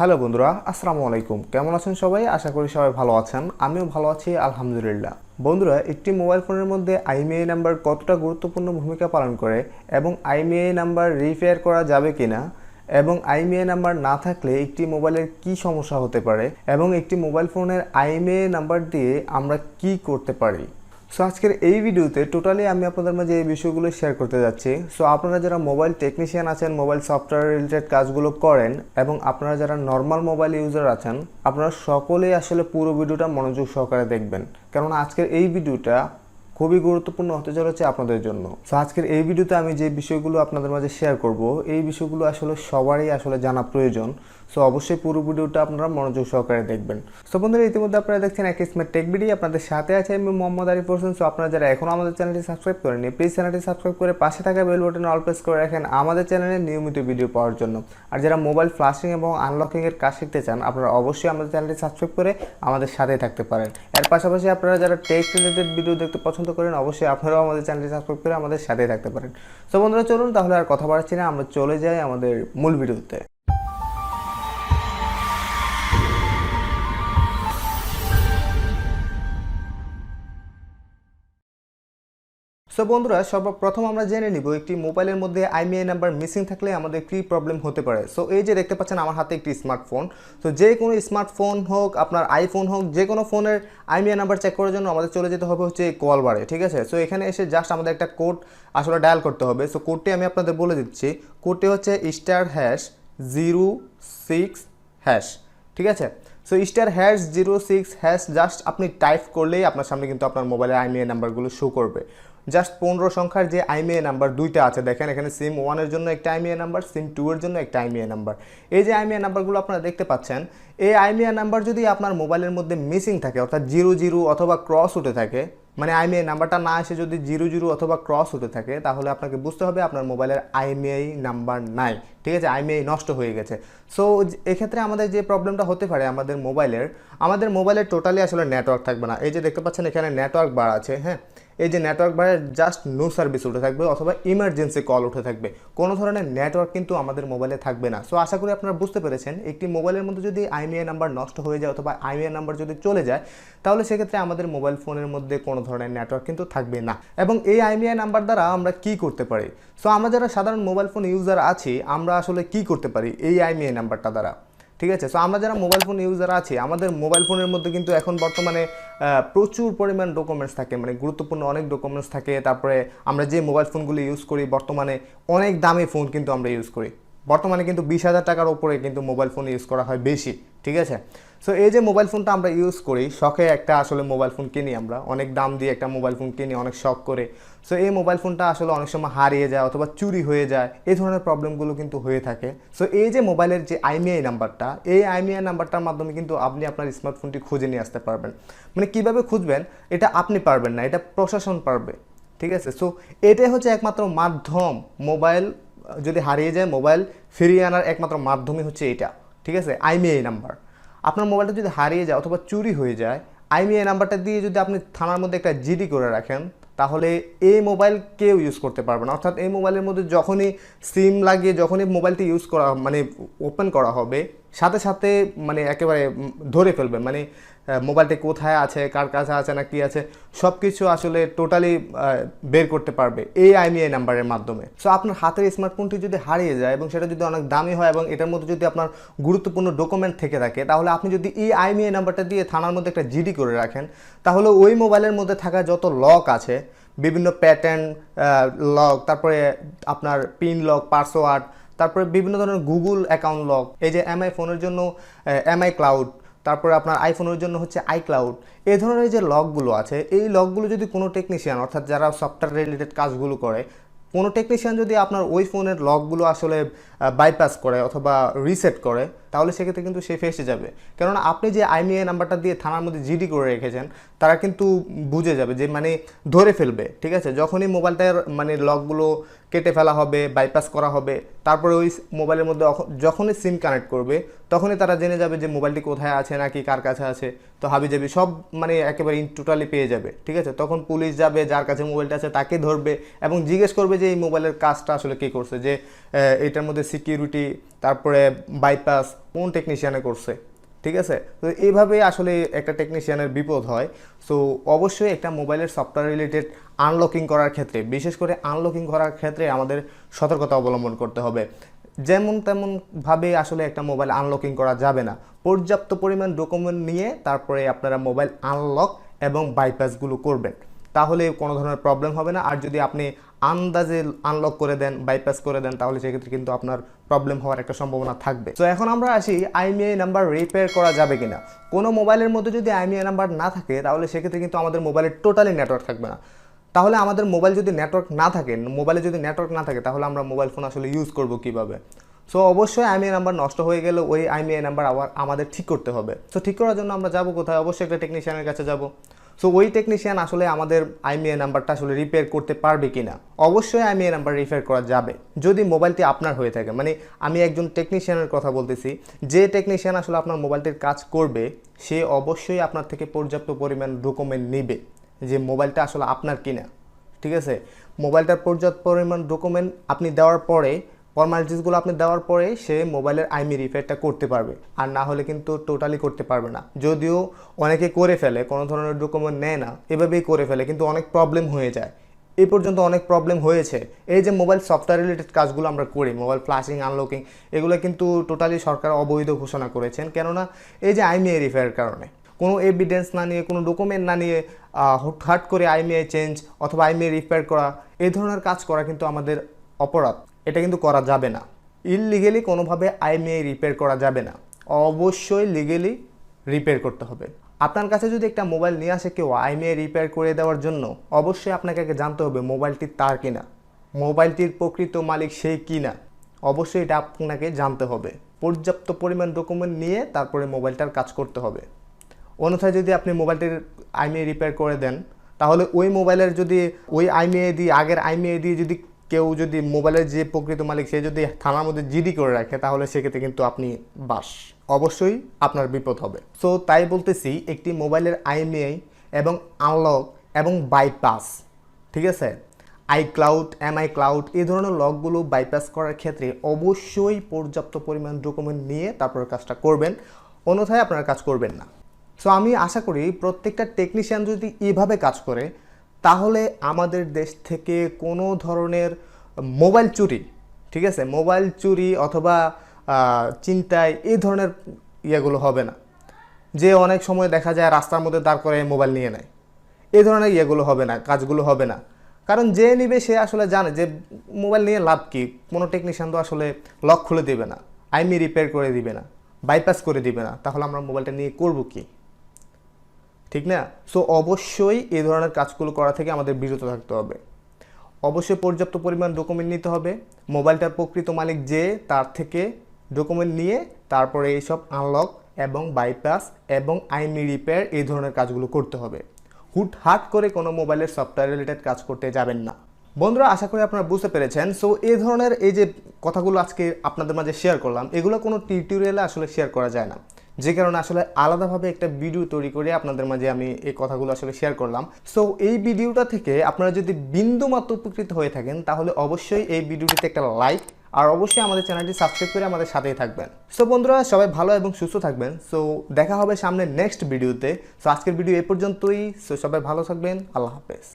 Hello বন্ধুরা, আসসালামু আলাইকুম। কেমন আছেন সবাই? আশা করি সবাই ভালো আছেন। আমিও ভালো আছি, আলহামদুলিল্লাহ। বন্ধুরা, একটি মোবাইল ফোনের মধ্যে আইএমইআই নাম্বার কতটা গুরুত্বপূর্ণ ভূমিকা পালন করে এবং আইএমইআই নাম্বার রিপেয়ার করা যাবে কিনা এবং আইএমইআই নাম্বার না থাকলে একটি মোবাইলের কি সমস্যা হতে পারে এবং একটি মোবাইল ফোনের আইএমইআই নাম্বার দিয়ে আমরা কি করতে পারি। সো আজকের এই ভিডিওতে টোটালি আমি আপনাদের মাঝে এই বিষয়গুলো শেয়ার করতে যাচ্ছি। সো আপনারা যারা মোবাইল টেকনিশিয়ান আছেন, মোবাইল সফটওয়্যার রিলেটেড কাজগুলো করেন এবং আপনারা যারা নর্মাল মোবাইল ইউজার আছেন, আপনারা সকলেই আসলে পুরো ভিডিওটা মনোযোগ সহকারে দেখবেন, কারণ আজকের এই ভিডিওটা খুবই গুরুত্বপূর্ণ হতে চলেছে আপনাদের জন্য। সো আজকের এই ভিডিওতে আমি যে বিষয়গুলো আপনাদের মাঝে শেয়ার করব, এই বিষয়গুলো আসলে সবারই আসলে জানা প্রয়োজন। সো অবশ্যই পুরো ভিডিওটা আপনারা মনোযোগ সহকারে দেখবেন। সো বন্ধুরা, ইতিমধ্যে আপনারা দেখছেন এক স্মার্ট টেক ভিডিও, আপনাদের সাথে আছে আমি মোহাম্মদ আরিফ হোসেন। সো আপনারা যারা এখনও আমাদের চ্যানেলটি সাবস্ক্রাইব করেননি, প্লিজ চ্যানেলটি সাবস্ক্রাইব করে পাশে থাকা বেল বাটনে অল প্রেস করে রাখেন আমাদের চ্যানেলে নিয়মিত ভিডিও পাওয়ার জন্য। আর যারা মোবাইল ফ্ল্যাশিং এবং আনলকিংয়ের কাজ শিখতে চান, আপনারা অবশ্যই আমাদের চ্যানেলটি সাবস্ক্রাইব করে আমাদের সাথেই থাকতে পারেন। এর পাশাপাশি আপনারা যারা টেক রিলেটেড ভিডিও দেখতে পছন্দ করেন, অবশ্যই আপনারাও আমাদের চ্যানেলটি সাবস্ক্রাইব করে আমাদের সাথেই থাকতে পারেন। সো বন্ধুরা, চলুন তাহলে আর কথা বাড়াচ্ছি না, আমরা চলে যাই আমাদের মূল ভিডিওতে। সো বন্ধুরা, সর্বপ্রথম আমরা জেনে নিব একটি মোবাইলের মধ্যে আইএমইআই নাম্বার মিসিং থাকলে আমাদের কী প্রবলেম হতে পারে। সো এই যে দেখতে পাচ্ছেন আমার হাতে একটি স্মার্টফোন। তো যে কোনো স্মার্টফোন হোক, আপনার আইফোন হোক, যে কোনো ফোনের আইএমইআই নাম্বার চেক করার জন্য আমাদের চলে যেতে হবে হচ্ছে কল বারে, ঠিক আছে। সো এখানে এসে জাস্ট আমাদের একটা কোড আসলে ডায়াল করতে হবে। সো কোডটি আমি আপনাদের বলে দিচ্ছি। কোডটি হচ্ছে *#06#, ঠিক আছে। সো *#06#, জাস্ট আপনি টাইপ করলেই আপনার সামনে কিন্তু আপনার মোবাইলের আইএমইআই নাম্বারগুলো শো করবে। জাস্ট 15 সংখ্যার যে আইএমইআই নাম্বার দুইটা আছে, দেখেন এখানে সিম 1 এর জন্য একটা আইএমইআই নাম্বার, সিম 2 এর জন্য একটা আইএমইআই নাম্বার। এই যে আইএমইআই নাম্বারগুলো আপনারা দেখতে পাচ্ছেন, এই আইএমইআই নাম্বার যদি আপনার মোবাইলের মধ্যে মিসিং থাকে, অর্থাৎ 00 অথবা ক্রস উঠে থাকে, মানে আইএমইআই নাম্বারটা না এসে যদি 00 অথবা ক্রস উঠে থাকে, তাহলে আপনাকে বুঝতে হবে আপনার মোবাইলের আইএমইআই নাম্বার নাই, ঠিক আছে, আইএমইআই নষ্ট হয়ে গেছে। সো এক্ষেত্রে আমাদের যে প্রবলেমটা হতে পারে, আমাদের মোবাইলের টোটালি আসলে নেটওয়ার্ক থাকবে না। এই যে দেখতে পাচ্ছেন এখানে নেটওয়ার্ক বার আছে, হ্যাঁ, এই যে নেটওয়ার্ক বারে জাস্ট নো সার্ভিস উঠে থাকবে অথবা ইমার্জেন্সি কল উঠে থাকবে, কোনো ধরনের নেটওয়ার্ক কিন্তু আমাদের মোবাইলে থাকবে না। সো আশা করি আপনারা বুঝতে পেরেছেন, একটি মোবাইলের মধ্যে যদি আইএমইআই নাম্বার নষ্ট হয়ে যায় অথবা আইএমইআই নাম্বার যদি চলে যায়, তাহলে সেক্ষেত্রে আমাদের মোবাইল ফোনের মধ্যে কোনো ধরনের নেটওয়ার্ক কিন্তু থাকবে না। এবং এই আইএমইআই নাম্বার দ্বারা আমরা কি করতে পারি? সো আমরা যারা সাধারণ মোবাইল ফোন ইউজার আছি, আমরা আসলে কি করতে পারি এই আইএমইআই নাম্বারটা দ্বারা, ঠিক আছে। সো আমরা যারা মোবাইল ফোন ইউজার আছি, আমাদের মোবাইল ফোনের মধ্যে কিন্তু এখন বর্তমানে প্রচুর পরিমাণ ডকুমেন্টস থাকে, মানে গুরুত্বপূর্ণ অনেক ডকুমেন্টস থাকে। তারপরে আমরা যে মোবাইল ফোনগুলো ইউজ করি, বর্তমানে অনেক দামি ফোন কিন্তু আমরা ইউজ করি। বর্তমানে কিন্তু 20,000 টাকার ওপরে কিন্তু মোবাইল ফোন ইউজ করা হয় বেশি, ঠিক আছে। সো এই যে মোবাইল ফোনটা আমরা ইউজ করি, শখে একটা আসলে মোবাইল ফোন কিনি, আমরা অনেক দাম দিয়ে একটা মোবাইল ফোন কিনি অনেক শখ করে। সো এই মোবাইল ফোনটা আসলে অনেক সময় হারিয়ে যায় অথবা চুরি হয়ে যায়, এই ধরনের প্রবলেমগুলো কিন্তু হয়ে থাকে। সো এই যে মোবাইলের যে আইএমইআই নাম্বারটা, এই আইএমইআই নাম্বারটার মাধ্যমে কিন্তু আপনি আপনার স্মার্টফোনটি খুঁজে নিয়ে আসতে পারবেন। মানে কীভাবে খুঁজবেন, এটা আপনি পারবেন না, এটা প্রশাসন পারবে, ঠিক আছে। সো এটাই হচ্ছে একমাত্র মাধ্যম, মোবাইল যদি হারিয়ে যায় মোবাইল ফিরিয়ে আনার একমাত্র মাধ্যমই হচ্ছে এটা, ঠিক আছে, আইএমইআই নাম্বার। আপনার মোবাইলটা যদি হারিয়ে যায় অথবা চুরি হয়ে যায়, আইএমইআই নাম্বারটা দিয়ে যদি আপনি থানার মধ্যে একটা জিডি করে রাখেন, তাহলে এই মোবাইল কেউ ইউজ করতে পারবে না। অর্থাৎ এই মোবাইলের মধ্যে যখনই সিম লাগিয়ে যখনই মোবাইলটি ইউজ করা মানে ওপেন করা হবে, সাথে সাথে মানে একেবারে ধরে ফেলবে, মানে মোবাইলটি কোথায় আছে, কার কাছে আছে না কি আছে, সব কিছু আসলে টোটালি বের করতে পারবে এই আইএমইআই নাম্বারের মাধ্যমে। সো আপনার হাতের স্মার্টফোনটি যদি হারিয়ে যায় এবং সেটা যদি অনেক দামি হয় এবং এটার মধ্যে যদি আপনার গুরুত্বপূর্ণ ডকুমেন্ট থেকে থাকে, তাহলে আপনি যদি এই আইএমইআই নাম্বারটা দিয়ে থানার মধ্যে একটা জিডি করে রাখেন, তাহলে ওই মোবাইলের মধ্যে থাকা যত লক আছে, বিভিন্ন প্যাটার্ন লক, তারপরে আপনার পিন লক, পাসওয়ার্ড, তারপরে বিভিন্ন ধরনের গুগল অ্যাকাউন্ট লক, এই যে এমআই ফোনের জন্য এমআই ক্লাউড, তারপরে আপনার আইফোনের জন্য হচ্ছে আইক্লাউড, এই ধরনের যে লকগুলো আছে, এই লকগুলো যদি কোনো টেকনিশিয়ান, অর্থাৎ যারা সফটওয়্যার রিলেটেড কাজগুলো করে, কোনো টেকনিশিয়ান যদি আপনার ওই ফোনের লকগুলো আসলে বাইপাস করে অথবা রিসেট করে, তাহলে সেক্ষেত্রে কিন্তু সে ফেসে যাবে। কেননা আপনি যে আইএমইআই নাম্বারটা দিয়ে থানার মধ্যে জিডি করে রেখেছেন, তারা কিন্তু বুঝে যাবে, যে মানে ধরে ফেলবে, ঠিক আছে। যখনই মোবাইলটার মানে লকগুলো কেটে ফেলা হবে, বাইপাস করা হবে, তারপরে ওই মোবাইলের মধ্যে যখনই সিম কানেক্ট করবে, তখনই তারা জেনে যাবে যে মোবাইলটি কোথায় আছে নাকি কার কাছে আছে। তো হাবিজাবি সব মানে একেবারে টোটালি পেয়ে যাবে, ঠিক আছে। তখন পুলিশ যাবে, যার কাছে মোবাইলটা আছে তাকে ধরবে এবং জিজ্ঞেস করবে যে এই মোবাইলের কাজটা আসলে কে করছে, যে এটার মধ্যে সিকিউরিটি, তারপরে বাইপাস, কোন টেকনিশিয়ানে করছে, ঠিক আছে। তো এইভাবে আসলে একটা টেকনিশিয়ানের বিপদ হয়। সো অবশ্যই একটা মোবাইলের সফটওয়্যার রিলেটেড আনলকিং করার ক্ষেত্রে, বিশেষ করে আনলকিং করার ক্ষেত্রে আমাদের সতর্কতা অবলম্বন করতে হবে। যেমন তেমনভাবে আসলে একটা মোবাইল আনলকিং করা যাবে না। পর্যাপ্ত পরিমাণ ডকুমেন্ট নিয়ে তারপরে আপনারা মোবাইল আনলক এবং বাইপাসগুলো করবেন, তাহলে কোনো ধরনের প্রবলেম হবে না। আর যদি আপনি আন্দাজে আনলক করে দেন, বাইপাস করে দেন, তাহলে সেক্ষেত্রে কিন্তু আপনার প্রবলেম হওয়ার একটা সম্ভাবনা থাকবে। তো এখন আমরা আসি আইএমইআই নাম্বার রিপেয়ার করা যাবে কিনা। কোনো মোবাইলের মধ্যে যদি আইএমইআই নাম্বার না থাকে তাহলে সেক্ষেত্রে কিন্তু আমাদের মোবাইলের টোটালি নেটওয়ার্ক থাকবে না। তাহলে আমাদের মোবাইল যদি নেটওয়ার্ক না থাকে, মোবাইলে যদি নেটওয়ার্ক না থাকে, তাহলে আমরা মোবাইল ফোন আসলে ইউজ করব কীভাবে? সো অবশ্যই আইএমইআই নাম্বার নষ্ট হয়ে গেলে ওই আইএমইআই নাম্বার আবার আমাদের ঠিক করতে হবে। সো ঠিক করার জন্য আমরা যাব কোথায়? অবশ্যই একটা টেকনিশিয়ানের কাছে যাব। সো ওই টেকনিশিয়ান আসলে আমাদের আইএমইআই নাম্বারটা আসলে রিপেয়ার করতে পারবে কিনা। অবশ্যই আইএমইআই নাম্বার রিপেয়ার করা যাবে যদি মোবাইলটি আপনার হয়ে থাকে। মানে আমি একজন টেকনিশিয়ানের কথা বলতেছি, যে টেকনিশিয়ান আসলে আপনার মোবাইলটির কাজ করবে সে অবশ্যই আপনার থেকে পর্যাপ্ত পরিমাণ ডকুমেন্ট নেবে যে মোবাইলটা আসলে আপনার কিনা, ঠিক আছে। মোবাইলটার পর্যাপ্ত পরিমাণ ডকুমেন্ট আপনি দেওয়ার পরে, ফর্মালিটিসগুলো আপনি দেওয়ার পরে সে মোবাইলের আইএমইআই রিপেয়ারটা করতে পারবে, আর না হলে কিন্তু টোটালি করতে পারবে না। যদিও অনেকে করে ফেলে, কোনো ধরনের ডকুমেন্ট নেয় না, এভাবেই করে ফেলে, কিন্তু অনেক প্রবলেম হয়ে যায়। এই পর্যন্ত অনেক প্রবলেম হয়েছে। এই যে মোবাইল সফটওয়্যার রিলেটেড কাজগুলো আমরা করি, মোবাইল ফ্ল্যাশিং, আনলকিং, এগুলো কিন্তু টোটালি সরকার অবৈধ ঘোষণা করেছেন। কেননা এই যে আইএমইআই রিপেয়ারের কারণে কোনো এভিডেন্স না নিয়ে, কোনো ডকুমেন্ট না নিয়ে হুটহাট করে আইএমইআই চেঞ্জ অথবা আইএমইআই রিপেয়ার করা, এই ধরনের কাজ করা কিন্তু আমাদের অপরাধ। এটা কিন্তু করা যাবে না। ইললিগেলি কোনোভাবে আইএমইআই রিপেয়ার করা যাবে না, অবশ্যই লিগেলি রিপেয়ার করতে হবে। আপনার কাছে যদি একটা মোবাইল নিয়ে আসে কেউ আইএমইআই রিপেয়ার করে দেওয়ার জন্য, অবশ্যই আপনাকে আগে জানতে হবে মোবাইলটি তার কিনা, মোবাইলটির প্রকৃত মালিক সেই কিনা। অবশ্যই এটা আপনাকে জানতে হবে। পর্যাপ্ত পরিমাণ ডকুমেন্ট নিয়ে তারপরে মোবাইলটার কাজ করতে হবে। অন্যথায় যদি আপনি মোবাইলটির আইএমইআই রিপেয়ার করে দেন, তাহলে ওই মোবাইলের যদি ওই আইএমইআই দিয়ে, আগের আইএমইআই দিয়ে যদি কেউ যদি মোবাইলের যে প্রকৃত মালিক সে যদি থানার মধ্যে জিডি করে রাখে, তাহলে সেক্ষেত্রে কিন্তু আপনি অবশ্যই আপনার বিপদ হবে। সো তাই বলতেছি, একটি মোবাইলের আইএমইআই এবং আনলক এবং বাইপাস, ঠিক আছে, আইক্লাউড, এমআই ক্লাউড, এই ধরনের লকগুলো বাইপাস করার ক্ষেত্রে অবশ্যই পর্যাপ্ত পরিমাণ ডকুমেন্ট নিয়ে তারপর কাজটা করবেন, অন্যথায় আপনারা কাজ করবেন না। সো আমি আশা করি প্রত্যেকটা টেকনিশিয়ান যদি এইভাবে কাজ করে, তাহলে আমাদের দেশ থেকে কোনো ধরনের মোবাইল চুরি, ঠিক আছে, মোবাইল চুরি অথবা ছিনতাই, এই ধরনের ইয়েগুলো হবে না। যে অনেক সময় দেখা যায় রাস্তার মধ্যে দাঁড় করে মোবাইল নিয়ে নেয়, এই ধরনের ইয়েগুলো হবে না, কাজগুলো হবে না। কারণ যে নিবে সে আসলে জানে যে মোবাইল নিয়ে লাভ কী। কোনো টেকনিশিয়ান তো আসলে লক খুলে দেবে না, আইএমইআই রিপেয়ার করে দিবে না, বাইপাস করে দিবে না, তাহলে আমরা মোবাইলটা নিয়ে করবো কি, ঠিক না? সো অবশ্যই এই ধরনের কাজগুলো করা থেকে আমাদের বিরত থাকতে হবে। অবশ্যই পর্যাপ্ত পরিমাণ ডকুমেন্ট নিতে হবে। মোবাইলটার প্রকৃত মালিক যে, তার থেকে ডকুমেন্ট নিয়ে তারপরে এইসব আনলক এবং বাইপাস এবং আইএমইআই রিপেয়ার, এই ধরনের কাজগুলো করতে হবে। হুটহাট করে কোনো মোবাইলের সফটওয়্যার রিলেটেড কাজ করতে যাবেন না। বন্ধুরা, আশা করি আপনারা বুঝতে পেরেছেন। সো এই ধরনের এই যে কথাগুলো আজকে আপনাদের মাঝে শেয়ার করলাম, এগুলো কোনো টিউটোরিয়ালে আসলে শেয়ার করা যায় না, যে কারণে আসলে আলাদাভাবে একটা ভিডিও তৈরি করে আপনাদের মাঝে আমি এই কথাগুলো আসলে শেয়ার করলাম। সো এই ভিডিওটা থেকে আপনারা যদি বিন্দুমাত্র উপকৃত হয়ে থাকেন, তাহলে অবশ্যই এই ভিডিওটিতে একটা লাইক আর অবশ্যই আমাদের চ্যানেলটি সাবস্ক্রাইব করে আমাদের সাথেই থাকবেন। সো বন্ধুরা, সবাই ভালো এবং সুস্থ থাকবেন। সো দেখা হবে সামনে নেক্সট ভিডিওতে। সো আজকের ভিডিও এই পর্যন্তই। সো সবাই ভালো থাকবেন। আল্লাহ হাফেজ।